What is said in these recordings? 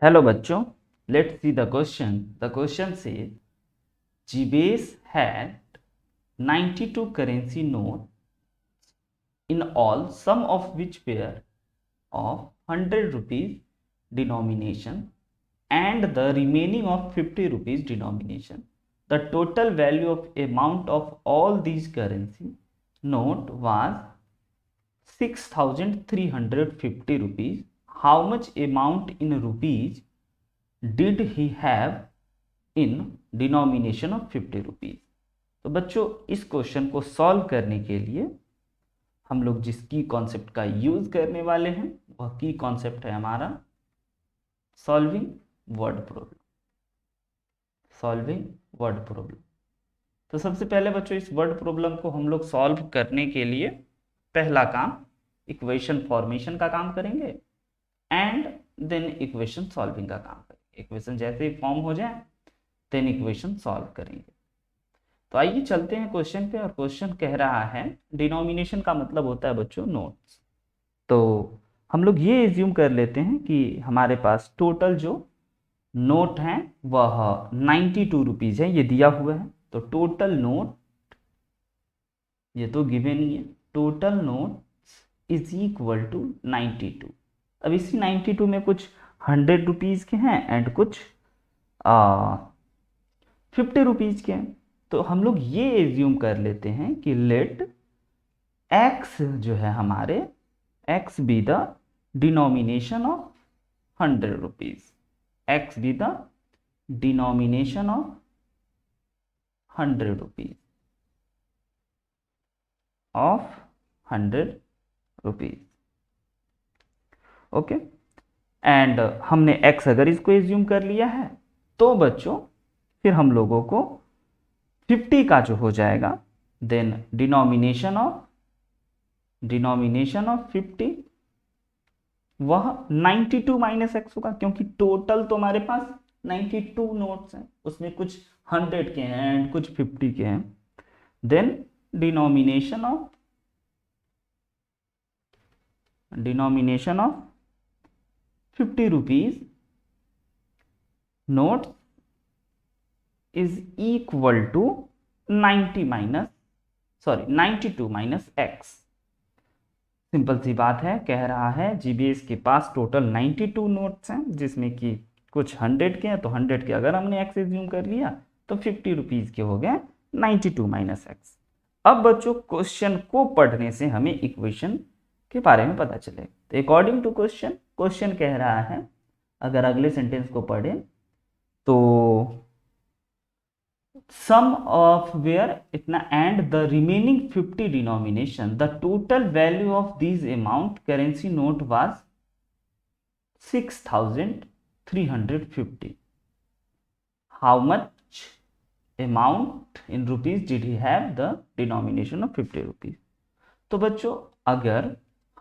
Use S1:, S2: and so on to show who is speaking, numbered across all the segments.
S1: Hello बच्चों, let's see the question. The question says Jibes had 92 currency notes in all, some of which were of 100 rupees denomination and the remaining of 50 rupees denomination. The total value of amount of all these currency note was 6,350 rupees. How much amount in rupees did he have in denomination of 50 rupees. तो बच्चों इस question को solve करने के लिए हम लोग जिस की कॉन्सेप्ट का यूज करने वाले हैं वह की कॉन्सेप्ट है हमारा solving word problem. Solving word problem. तो सबसे पहले बच्चों इस वर्ड प्रॉब्लम को हम लोग सॉल्व करने के लिए पहला काम इक्वेशन फॉर्मेशन का काम करेंगे एंड देन इक्वेशन सॉल्विंग का काम करेंगे। इक्वेशन जैसे ही फॉर्म हो जाए देन इक्वेशन सॉल्व करेंगे। तो आइए चलते हैं क्वेश्चन पे। और क्वेश्चन कह रहा है डिनोमिनेशन का मतलब होता है बच्चों नोट्स। तो हम लोग ये एज्यूम कर लेते हैं कि हमारे पास टोटल जो नोट हैं वह 92 रुपीज है, ये दिया हुआ है। तो टोटल नोट, ये तो गिवन ही है, total note is equal to 92। अब इसी 92 में कुछ 100 रुपीज के हैं एंड कुछ 50 रुपीज के हैं। तो हम लोग ये एज्यूम कर लेते हैं कि लेट x जो है हमारे x be the denomination of 100 rupees. x be the denomination of 100 rupees of 100 rupees. Okay, and हमने x अगर इसको एज्यूम कर लिया है तो बच्चों फिर हम लोगों को 50 का जो हो जाएगा देन डिनोमिनेशन ऑफ 50 वह 92 माइनस एक्स होगा, क्योंकि टोटल तो हमारे पास 92 नोट्स हैं, उसमें कुछ 100 के हैं एंड कुछ 50 के हैं। Then denomination of 50 rupees notes is equal to 92 minus x। Simple सी बात है, कह रहा है जीबीएस के पास टोटल 92 नोट्स हैं जिसमें कि कुछ 100 के हैं। तो 100 के अगर हमने x एज्यूम कर लिया तो 50 रुपीज के हो गए 92 माइनस x। अब बच्चों क्वेश्चन को पढ़ने से हमें इक्वेशन के बारे में पता चलेगा। तो अकॉर्डिंग टू क्वेश्चन कह रहा है, अगर अगले सेंटेंस को पढ़े तो sum of where इतना and the remaining 50 denomination, the total value of these amount currency note was 6,350. How much amount in rupees did he have the denomination of 50 rupees? तो बच्चों अगर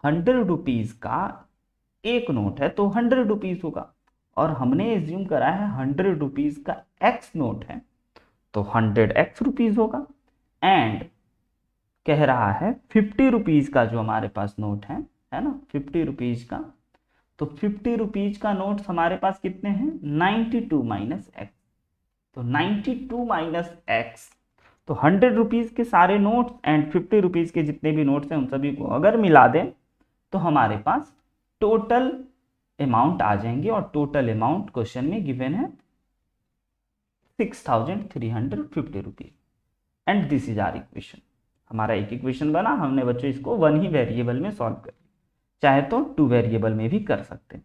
S1: 100 रुपीज का एक नोट है तो 100 रुपीज होगा, और हमने एज्यूम करा है 100 रुपीज का x नोट है तो 100x रुपीज होगा। एंड कह रहा है 50 रुपीज का जो हमारे पास नोट है ना, 50 रुपीज का, तो 50 रुपीज का नोट हमारे पास कितने हैं 92 माइनस एक्स। तो 92 माइनस एक्स, तो 100 रुपीज के सारे नोट्स एंड 50 रुपीज के जितने भी नोट्स हैं उन सभी को अगर मिला दें तो हमारे पास टोटल अमाउंट आ जाएंगे। और टोटल अमाउंट क्वेश्चन में गिवन है 6,350 rupees and this is our equation. हमारा एक इक्वेशन बना, हमने बच्चों इसको वन ही वेरिएबल में सॉल्व कर लिया, चाहे तो 2 वेरिएबल में भी कर सकते हैं।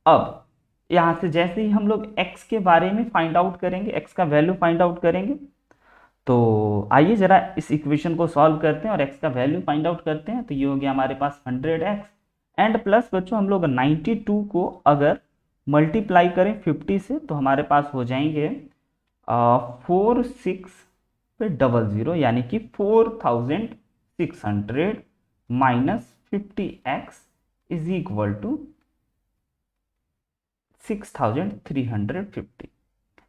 S1: अब यहां से जैसे ही हम लोग x के बारे में फाइंड आउट करेंगे, x का वैल्यू फाइंड आउट करेंगे, तो आइए जरा इस इक्वेशन को सॉल्व करते हैं और x का वैल्यू फाइंड आउट करते हैं। तो ये हो गया हमारे पास 100x एंड प्लस बच्चों हम लोग 92 को अगर मल्टीप्लाई करें 50 से तो हमारे पास हो जाएंगे 4600, यानी कि 4600 minus 50x is equal to 6350।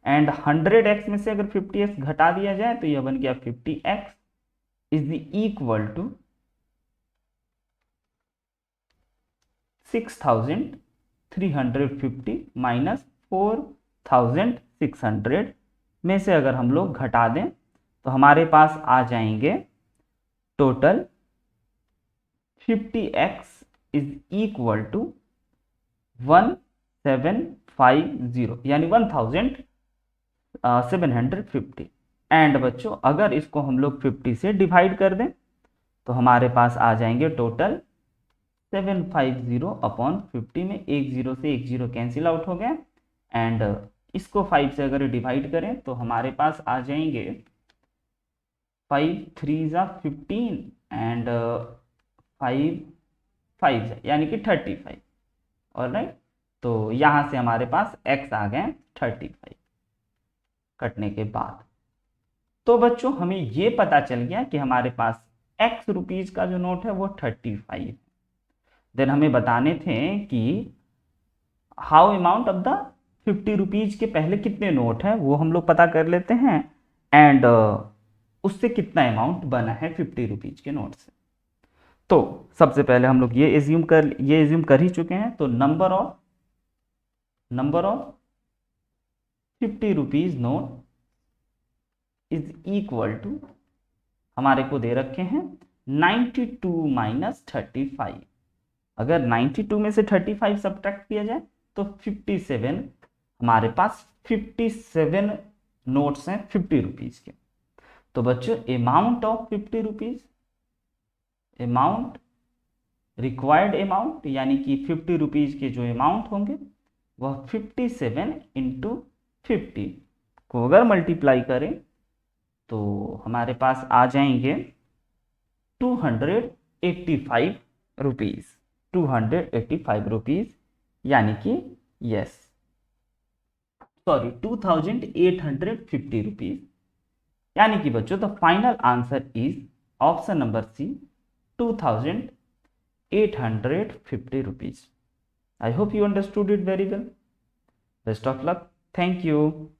S1: And 100x में से अगर 50x घटा दिया जाए तो यह बन गया 50x is equal to 6350। 350 minus 4600 में से अगर हम लोग घटा दें तो हमारे पास आ जाएंगे total 50x is equal to 1750 यानी 1750। एंड बच्चों अगर इसको हम लोग 50 से डिवाइड कर दें तो हमारे पास आ जाएंगे टोटल 750 अपॉन 50 में एक जीरो से एक जीरो कैंसिल आउट हो गया। एंड इसको 5 से अगर डिवाइड करें तो हमारे पास आ जाएंगे 5 3 ज़ा 15 एंड 5 5 यानी कि 35। ऑलराइट, तो यहाँ से हमारे पास x आ गए 35 कटने के बाद। तो बच्चों हमें ये पता चल गया कि हमारे पास x रुपीज का जो नोट है वो 35 है। देन हमें बताने थे कि how amount of the 50 rupees के पहले कितने नोट हैं वो हम लोग पता कर लेते हैं। एंड उससे कितना अमाउंट बना है 50 रुपीज के नोट से। तो सबसे पहले हम लोग ये एज्यूम कर ही चुके हैं। तो number of 50 rupees note is equal to, हमारे को दे रखे हैं 92 माइनस 35। अगर 92 में से 35 सब्ट्रैक्ट किया जाए तो 57, हमारे पास 57 नोट्स हैं 50 रुपीज के। तो बच्चों amount of 50 rupees, amount required amount यानी कि 50 रुपीज के जो अमाउंट होंगे वह 57 इंटू 50 को अगर मल्टीप्लाई करें तो हमारे पास आ जाएंगे 285 रुपीज, 285 रुपीज यानी कि यस सॉरी 2850 रुपीज। यानी कि बच्चों the final answer is option number C 2850 rupees. I hope you understood it very well. Best of luck. Thank you.